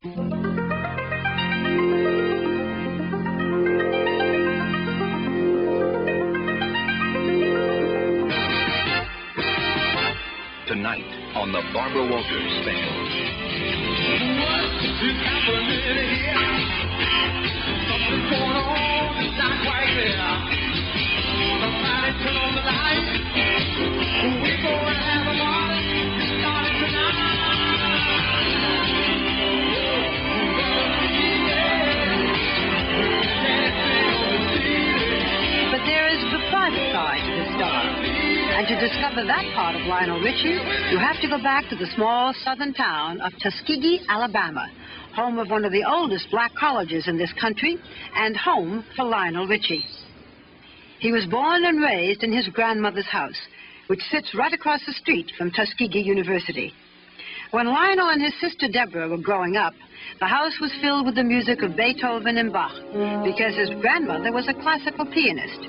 Tonight on the Barbara Walters Band. What's happening here? Something's going on, it's not quite clear. Somebody turn on the light. We're going to have a party starting tonight. But there is the private side to the star. And to discover that part of Lionel Richie, you have to go back to the small southern town of Tuskegee, Alabama, home of one of the oldest black colleges in this country, and home for Lionel Richie. He was born and raised in his grandmother's house, which sits right across the street from Tuskegee University. When Lionel and his sister Deborah were growing up, the house was filled with the music of Beethoven and Bach, because his grandmother was a classical pianist.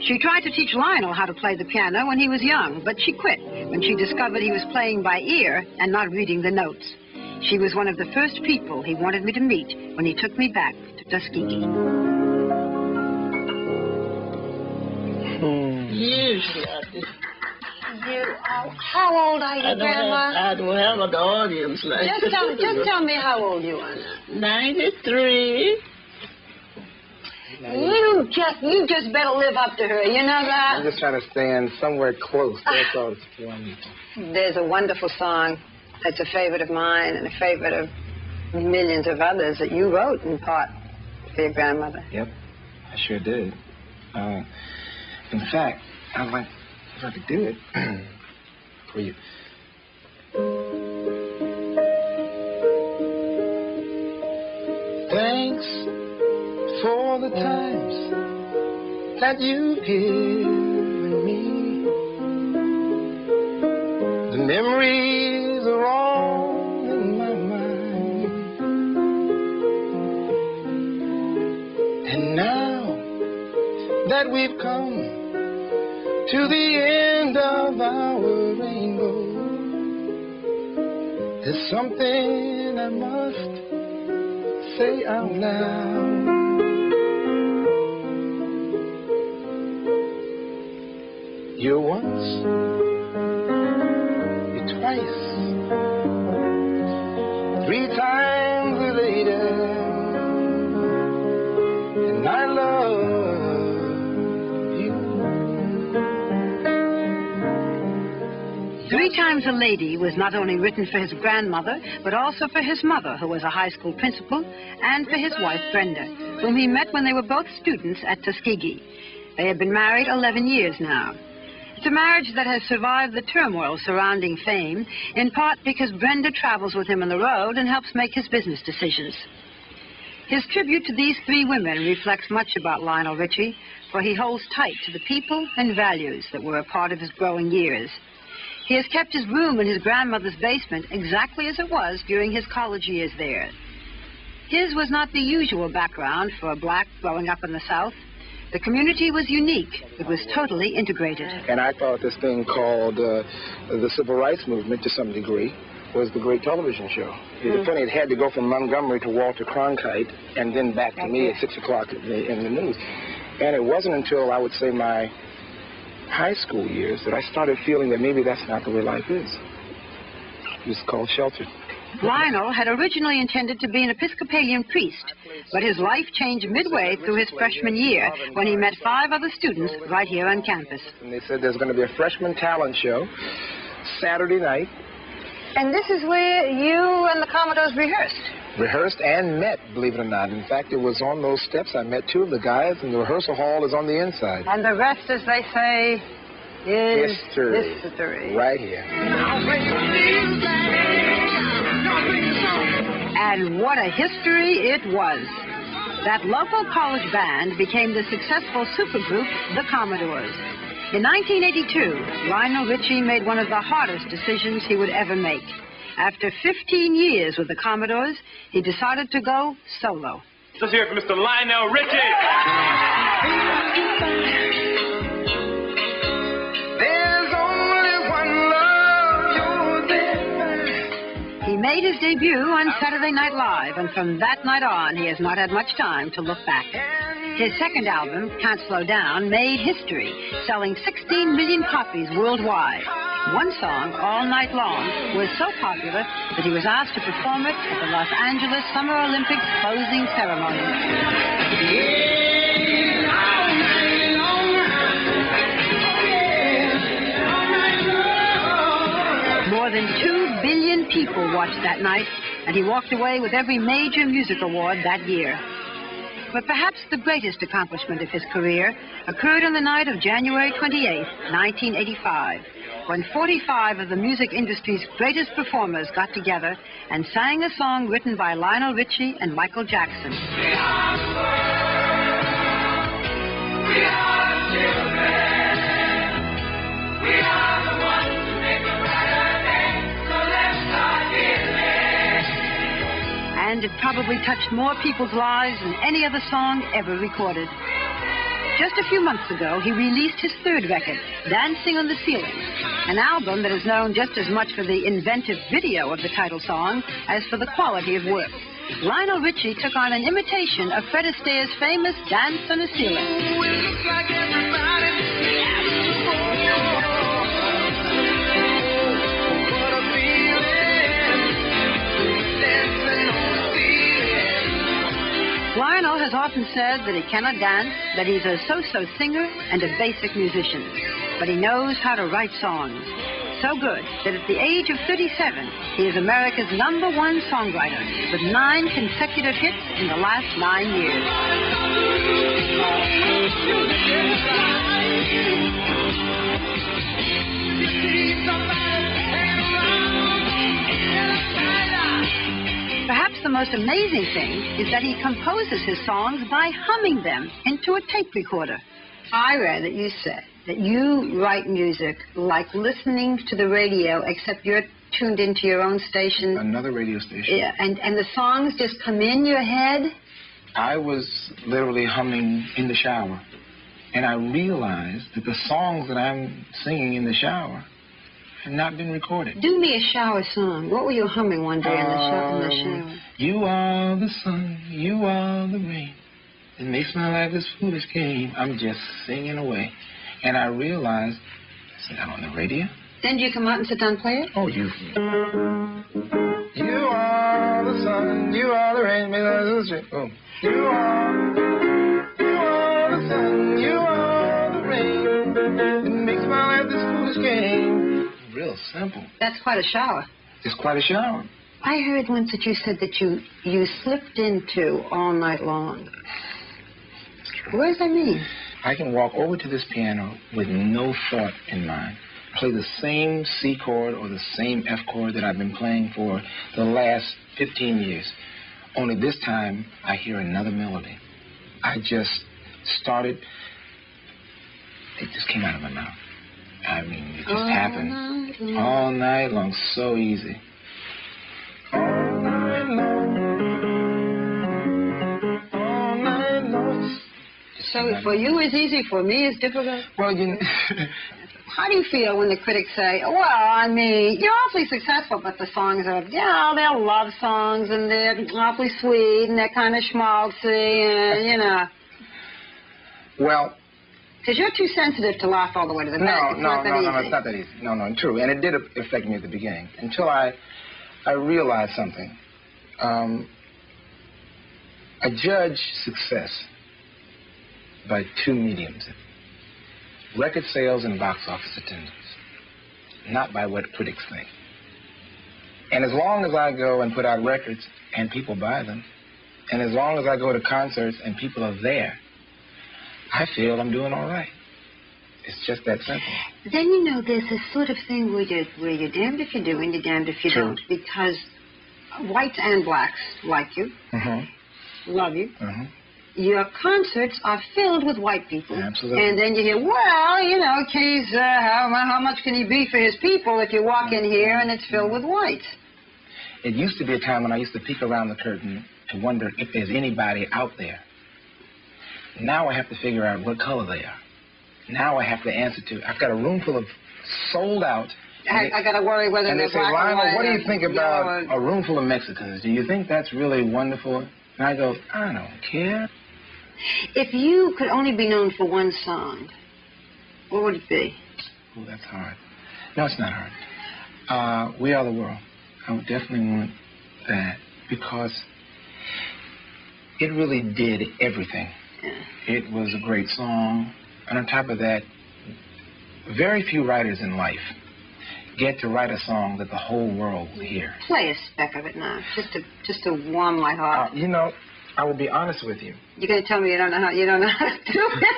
She tried to teach Lionel how to play the piano when he was young, but she quit when she discovered he was playing by ear and not reading the notes. She was one of the first people he wanted me to meet when he took me back to Tuskegee. How old are you, Grandma? I don't have an audience like Just tell me how old you are now. 93. You just better live up to her, you know that? I'm just trying to stand somewhere close. That's all it's for. There's a wonderful song that's a favorite of mine and a favorite of millions of others that you wrote in part for your grandmother. Yep, I sure did. In fact, I'd like to do it for you. Thanks for the times that you've given me. The memories are all in my mind. And now that we've come to the end of our rainbow, there's something I must say out loud. You're once, you're twice, 3 times a lady, and I love you. 3 Times a Lady was not only written for his grandmother, but also for his mother, who was a high school principal, and for his wife, Brenda, whom he met when they were both students at Tuskegee. They have been married 11 years now. It's a marriage that has survived the turmoil surrounding fame, in part because Brenda travels with him on the road and helps make his business decisions. His tribute to these 3 women reflects much about Lionel Richie, for he holds tight to the people and values that were a part of his growing years. He has kept his room in his grandmother's basement exactly as it was during his college years there. His was not the usual background for a black growing up in the South. The community was unique. It was totally integrated. And I thought this thing called the Civil Rights Movement, to some degree, was the great television show. It's funny, it had to go from Montgomery to Walter Cronkite and then back to me at 6 o'clock in the news. And it wasn't until, I would say, my high school years that I started feeling that maybe that's not the way life is. It was called sheltered. Lionel had originally intended to be an Episcopalian priest, but his life changed midway through his freshman year when he met 5 other students right here on campus. And they said there's going to be a freshman talent show Saturday night. And this is where you and the Commodores rehearsed? Rehearsed and met, believe it or not. In fact, it was on those steps I met 2 of the guys, and the rehearsal hall is on the inside. And the rest, as they say, is history. History. Right here. And what a history it was. That local college band became the successful supergroup, the Commodores. In 1982, Lionel Richie made one of the hardest decisions he would ever make. After 15 years with the Commodores, he decided to go solo. Let's hear it for Mr. Lionel Richie. He made his debut on Saturday Night Live, and from that night on, he has not had much time to look back. His second album, Can't Slow Down, made history, selling 16 million copies worldwide. One song, All Night Long, was so popular that he was asked to perform it at the Los Angeles Summer Olympics closing ceremony. More than 2 billion people watched that night, and he walked away with every major music award that year. But perhaps the greatest accomplishment of his career occurred on the night of January 28, 1985, when 45 of the music industry's greatest performers got together and sang a song written by Lionel Richie and Michael Jackson. We are the world. We are the children. We are the ones who make a brighter day. So let's start giving. And it probably touched more people's lives than any other song ever recorded. Just a few months ago, he released his third record, Dancing on the Ceiling, an album that is known just as much for the inventive video of the title song as for the quality of work. Lionel Richie took on an imitation of Fred Astaire's famous Dance on the Ceiling. It looks like everybody asks for more. What a feeling, dancing on the ceiling. Lionel has often said that he cannot dance, that he's a so-so singer and a basic musician. But he knows how to write songs. So good that at the age of 37, he is America's #1 songwriter with 9 consecutive hits in the last 9 years. Perhaps the most amazing thing is that he composes his songs by humming them into a tape recorder. I read that you said that you write music like listening to the radio, except you're tuned into your own station. Another radio station. Yeah, and the songs just come in your head? I was literally humming in the shower, and I realized that the songs that I'm singing in the shower have not been recorded. Do me a shower song. What were you humming one day in the shower? You are the sun, you are the rain. It makes my life this foolish game. I'm just singing away. And I realized, I said, I'm on the radio. Then do you come out and sit down and play it? Oh, you. You are the sun, you are the rain, make my life this foolish. Oh. You are the sun, you are the rain. It makes my life this foolish game. Real simple. That's quite a shower. It's quite a shower. I heard once that you said that you slipped into All Night Long. What does that mean? I can walk over to this piano with no thought in mind, play the same C chord or the same F chord that I've been playing for the last 15 years. Only this time, I hear another melody. I just started, it just came out of my mouth. I mean, it just happened. All night long, so easy. All night long. All night long. So for you it's easy, for me it's difficult? Well, you know. How do you feel when the critics say, well, I mean, you're awfully successful, but the songs are, they're love songs, and they're awfully sweet, and they're kind of schmaltzy, and, Well. Because you're too sensitive to laugh all the way to the back. No, it's not that easy. No, true. And it did affect me at the beginning, until I realized something. I judge success by 2 mediums: record sales and box office attendance, not by what critics think. And as long as I go and put out records and people buy them, and as long as I go to concerts and people are there, I feel I'm doing all right. It's just that simple. Then, there's this sort of thing where you're damned if you do and you're damned if you don't, because whites and blacks like you, love you. Your concerts are filled with white people. Absolutely. And then you hear, well, he's, how much can he be for his people if you walk in here and it's filled with whites? It used to be a time when I used to peek around the curtain and wonder if there's anybody out there. Now I have to figure out what color they are. Now I have to answer to, I've got a room full of sold out I got to worry whether And they they're say, black or Lionel, white what do or you think yellow about or- a room full of Mexicans? Do you think that's really wonderful? And I go, I don't care. If you could only be known for one song, what would it be? Oh, that's hard. No, it's not hard. We Are the World. I would definitely want that because it really did everything. Yeah. It was a great song. And on top of that, very few writers in life get to write a song that the whole world will hear. Play a speck of it now, just to warm my heart. You know, I will be honest with you. You're going to tell me you don't know how to do it?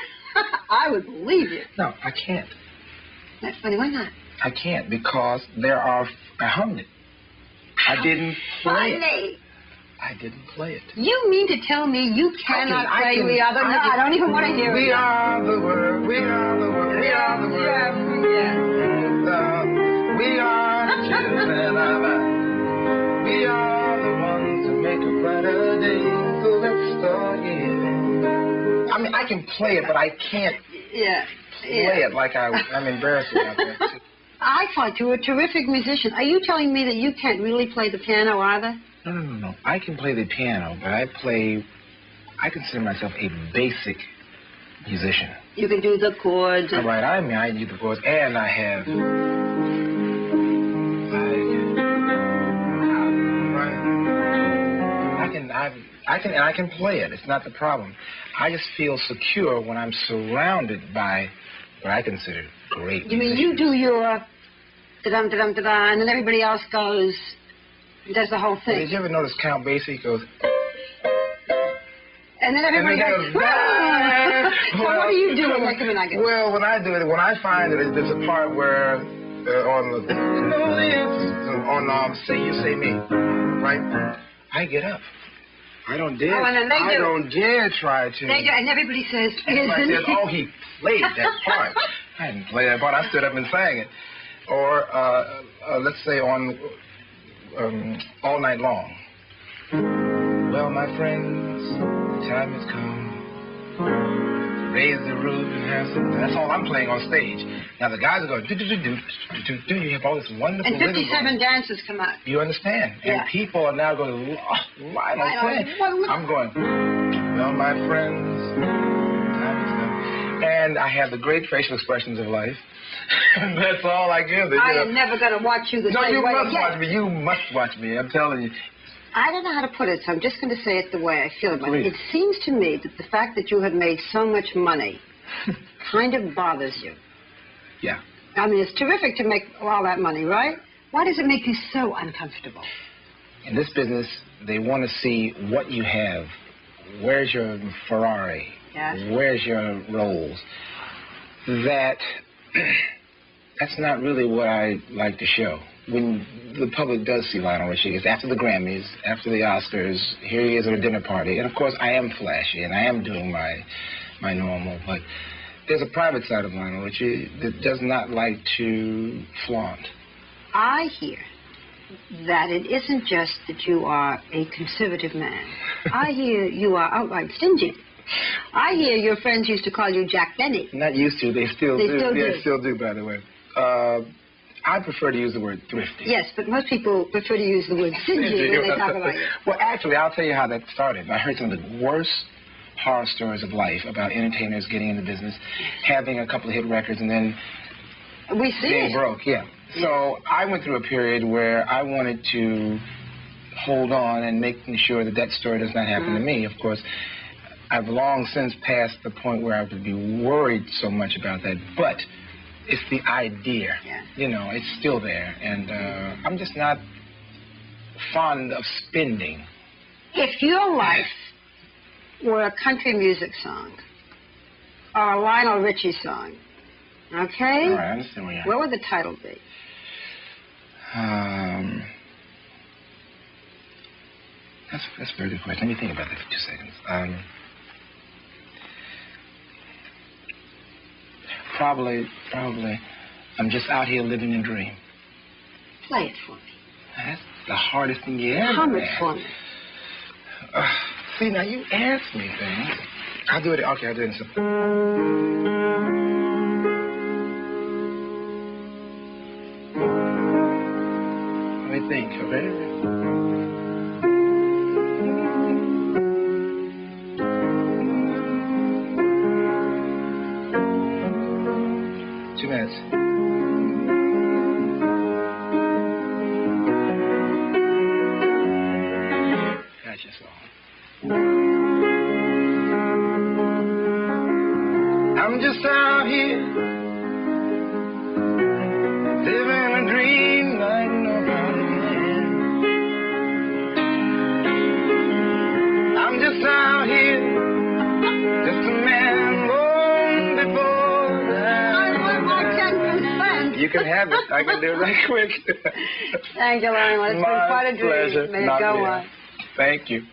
I would believe you. No, I can't. That's funny. Why not? I can't because I hummed it. I didn't play it. Funny. I didn't play it. You mean to tell me you cannot play We Are the World? I don't even want to hear it. We are the world. We are the world. We are the world. We are the children of God. We are the ones who make a brighter day. So let's start giving. I mean, I can play it, but I can't play it like I'm embarrassed about that. I thought you were a terrific musician. Are you telling me that you can't really play the piano either? No. I can play the piano, but I consider myself a basic musician. You can do the chords. All right, I do the chords, and I have. I can play it. It's not the problem. I just feel secure when I'm surrounded by what I consider great You musicians. mean you do your da-dum, da-dum, da-da, and then everybody else goes, does the whole Well, thing. did you ever notice Count Basie goes... And then everybody goes, so what do you do when they come in? I go, Well, when I do it, when I find that there's a part where on Say You, Say Me, right? I get up. I don't dare. Oh, and then they I do. don't dare try to. they do, and everybody says, Everybody isn't says, oh, he played that part. I didn't play that part. I stood up and sang it. Or let's say on All Night Long. Well, my friends, the time has come to raise the roof and have some. That's all I'm playing on stage. Now the guys are going do. You have all this wonderful. and 57 dancers come out. You understand? Yeah. And people are now going, oh, Lionel, Lionel. I'm going, well, my friends, time is come. And I have the great facial expressions of life. That's all I give. I am never going to watch you the No, same you way must again. watch me. You must watch me. I'm telling you. I don't know how to put it, so I'm just going to say it the way I feel about it. Please. It seems to me that the fact that you have made so much money kind of bothers you. Yeah. I mean, it's terrific to make all that money, right? Why does it make you so uncomfortable? In this business, they want to see what you have. Where's your Ferrari? Yes. Where's your Rolls? That's not really what I like to show. When the public does see Lionel Richie, it's after the Grammys, after the Oscars, here he is at a dinner party. And, of course, I am flashy, and I am doing my normal. But there's a private side of Lionel Richie that does not like to flaunt. I hear that it isn't just that you are a conservative man. I hear you are outright stingy. I hear your friends used to call you Jack Benny. Not used to. They still They do. still do. They still do, by the way. I prefer to use the word thrifty. Yes, but most people prefer to use the word stingy when they talk about you. Well, actually, I'll tell you how that started. I heard some of the worst horror stories of life about entertainers getting in the business, having a couple of hit records, and then We see being it. broke. Yeah. So I went through a period where I wanted to hold on and making sure that that story does not happen to me. Of course, I've long since passed the point where I would be worried so much about that, but it's the idea. Yeah. You know, it's still there, and I'm just not fond of spending. If your life were a country music song or a Lionel Richie song, okay? All right, I understand where you're at. What would the title be? That's a very good question. Let me think about that for 2 seconds. Probably, I'm just out here living a dream. Play it for me. That's the hardest thing you ever Hum it had. for me. See, now you asked me things. I'll do it. Okay, I'll do it in some. to think, okay? 2 minutes. Gotcha, so. I'm just out here living a dream like nobody can. I'm just out here, just a man born before that. I want my 10%. You can have it. I can do it right quick. Thank you, Lionel. It's been quite a dream. Pleasure. May it Not go me. on. Thank you.